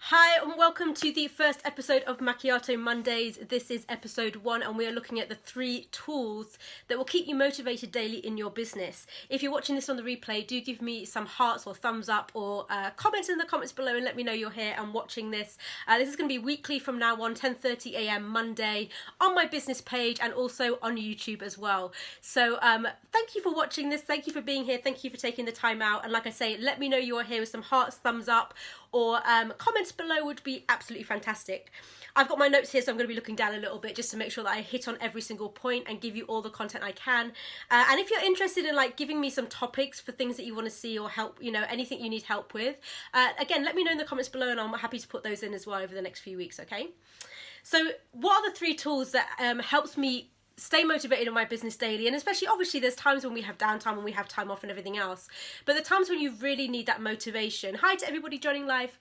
Hi and welcome to the first episode of Macchiato Mondays. This is episode 1 and we are looking at the 3 tools that will keep you motivated daily in your business. If you're watching this on the replay, do give me some hearts or thumbs up or comment in the comments below and let me know you're here and watching this. This is going to be weekly from now on, 10:30 a.m. Monday on my business page and also on YouTube as well. So thank you for watching this, thank you for being here, thank you for taking the time out, and like I say, let me know you're here with some hearts, thumbs up, or comments below would be absolutely fantastic. I've got my notes here, so I'm going to be looking down a little bit just to make sure that I hit on every single point and give you all the content I can. And if you're interested in like giving me some topics for things that you want to see or help, you know, anything you need help with, again, let me know in the comments below and I'm happy to put those in as well over the next few weeks, okay? So what are the 3 tools that helps me stay motivated in my business daily? And especially, obviously, there's times when we have downtime, when we have time off and everything else, but the times when you really need that motivation. Hi to everybody joining live.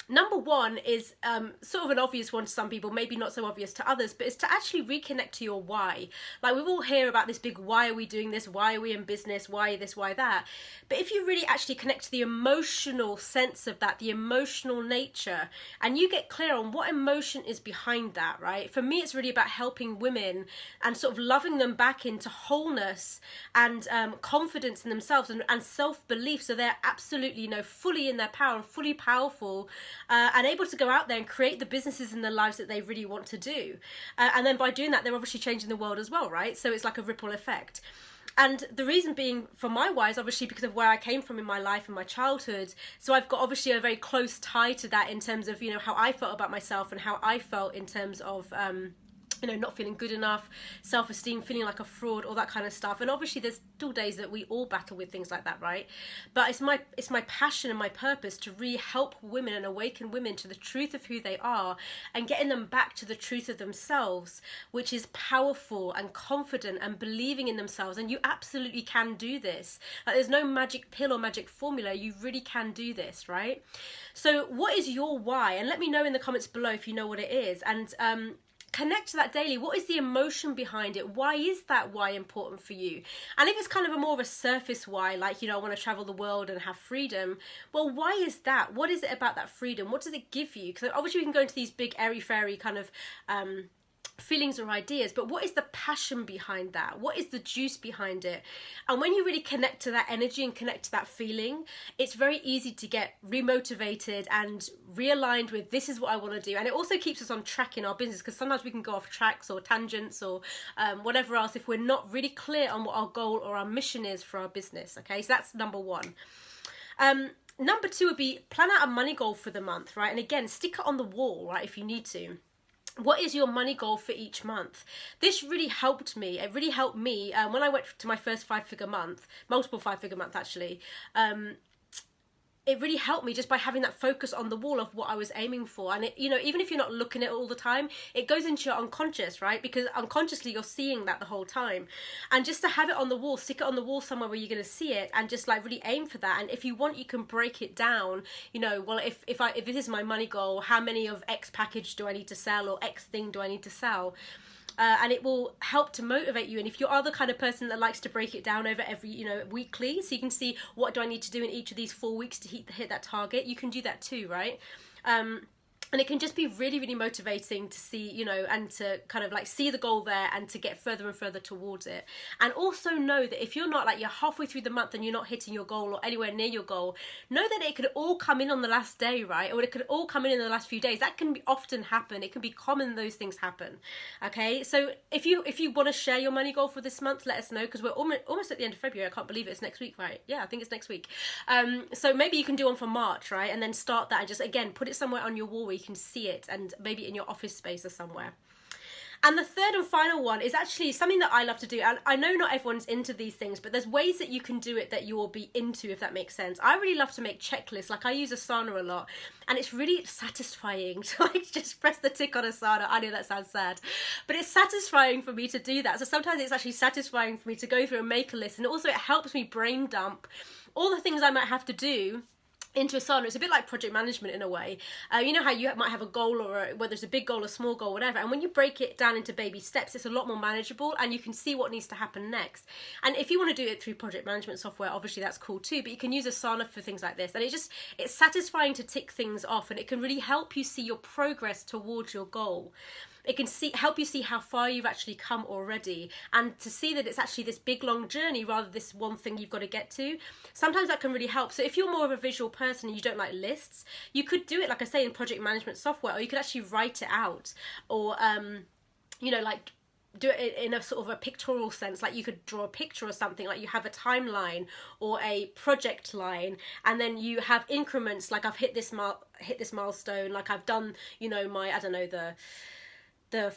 Number 1 is sort of an obvious one to some people, maybe not so obvious to others, but it's to actually reconnect to your why. Like, we all hear about this big, why are we doing this? Why are we in business? Why this, why that? But if you really actually connect to the emotional sense of that, the emotional nature, and you get clear on what emotion is behind that, right? For me, it's really about helping women and sort of loving them back into wholeness and confidence in themselves and self-belief, so they're absolutely, you know, fully in their power and fully powerful, and able to go out there and create the businesses and the lives that they really want to do. And then by doing that, they're obviously changing the world as well, right? So it's like a ripple effect. And the reason being for my why is obviously because of where I came from in my life and my childhood. So I've got obviously a very close tie to that in terms of, you know, how I felt about myself and how I felt in terms of you know, not feeling good enough, self-esteem, feeling like a fraud, all that kind of stuff. And obviously there's still days that we all battle with things like that, right? But it's my passion and my purpose to really help women and awaken women to the truth of who they are and getting them back to the truth of themselves, which is powerful and confident and believing in themselves. And you absolutely can do this. Like, there's no magic pill or magic formula. You really can do this, right? So what is your why? And let me know in the comments below if you know what it is. And connect to that daily. What is the emotion behind it? Why is that why important for you? And if it's kind of a more of a surface why, like, you know, I want to travel the world and have freedom, well, why is that? What is it about that freedom? What does it give you? Because obviously we can go into these big airy fairy kind of feelings or ideas, but what is the passion behind that? What is the juice behind it? And when you really connect to that energy and connect to that feeling, it's very easy to get remotivated and realigned with, this is what I want to do. And it also keeps us on track in our business, because sometimes we can go off tracks or tangents or whatever else if we're not really clear on what our goal or our mission is for our business. Okay, so that's number 1. Number 2 would be plan out a money goal for the month, right? And again, stick it on the wall, right, if you need to. What is your money goal for each month? This really helped me. It really helped me when I went to my first 5-figure month, multiple 5-figure month actually. It really helped me just by having that focus on the wall of what I was aiming for. And it, you know, even if you're not looking at it all the time, it goes into your unconscious, right? Because unconsciously you're seeing that the whole time. And just to have it on the wall, stick it on the wall somewhere where you're going to see it and just like really aim for that. And if you want, you can break it down, you know, well, if this is my money goal, how many of X package do I need to sell or X thing do I need to sell? And it will help to motivate you. And if you are the kind of person that likes to break it down over every, you know, weekly, so you can see what do I need to do in each of these 4 weeks to hit that target, you can do that too, right? And it can just be really, really motivating to see, you know, and to kind of like see the goal there and to get further and further towards it. And also know that if you're not, like, you're halfway through the month and you're not hitting your goal or anywhere near your goal, know that it could all come in on the last day, right? Or it could all come in the last few days. That can often happen. It can be common those things happen. Okay, so if you want to share your money goal for this month, let us know, because we're almost at the end of February. I can't believe it's next week, right? Yeah, I think it's next week. So maybe you can do one for March, right? And then start that and just, again, put it somewhere on your wall where you can see it, and maybe in your office space or somewhere. And the third and final one is actually something that I love to do. And I know not everyone's into these things, but there's ways that you can do it that you will be into, if that makes sense. I really love to make checklists. Like, I use Asana a lot, and it's really satisfying to like just press the tick on Asana. I know that sounds sad, but it's satisfying for me to do that. So sometimes it's actually satisfying for me to go through and make a list. And also it helps me brain dump all the things I might have to do into Asana. It's a bit like project management in a way. You know how you might have a goal, or whether it's a big goal or small goal, whatever, and when you break it down into baby steps, it's a lot more manageable and you can see what needs to happen next. And if you want to do it through project management software, obviously that's cool too, but you can use Asana for things like this, and it's satisfying to tick things off, and it can really help you see your progress towards your goal. It can help you see how far you've actually come already, and to see that it's actually this big long journey rather than this one thing you've got to get to. Sometimes that can really help. So if you're more of a visual person and you don't like lists, you could do it, like I say, in project management software, or you could actually write it out, or you know, like do it in a sort of a pictorial sense, like you could draw a picture or something, like you have a timeline or a project line, and then you have increments, like I've hit this milestone, like I've done, you know, my, I don't know, the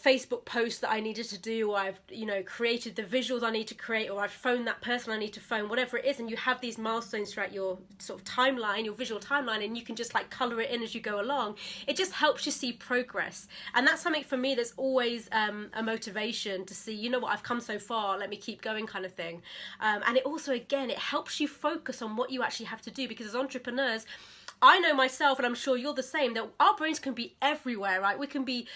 Facebook post that I needed to do, or I've, you know, created the visuals I need to create, or I've phoned that person I need to phone, whatever it is, and you have these milestones throughout your sort of timeline, your visual timeline, and you can just like colour it in as you go along. It just helps you see progress, and that's something for me that's always a motivation to see, you know what, I've come so far, let me keep going, kind of thing. And it also, again, it helps you focus on what you actually have to do, because as entrepreneurs, I know myself, and I'm sure you're the same, that our brains can be everywhere, right? We can be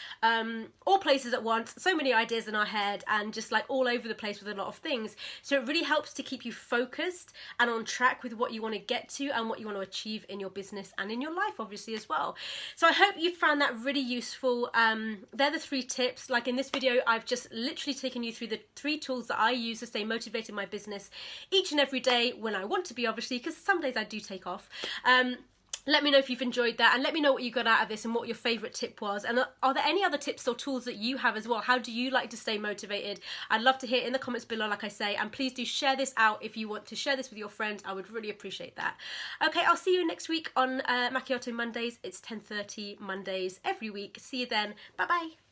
all places at once, so many ideas in our head, and just like all over the place with a lot of things. So it really helps to keep you focused and on track with what you want to get to and what you want to achieve in your business and in your life, obviously, as well. So I hope you found that really useful. They're the 3 tips. Like in this video, I've just literally taken you through the 3 tools that I use to stay motivated in my business each and every day when I want to be, obviously, because some days I do take off. Let me know if you've enjoyed that, and let me know what you got out of this and what your favourite tip was. And are there any other tips or tools that you have as well? How do you like to stay motivated? I'd love to hear in the comments below, like I say, and please do share this out if you want to share this with your friends. I would really appreciate that. Okay, I'll see you next week on Macchiato Mondays. It's 10:30 Mondays every week. See you then. Bye-bye.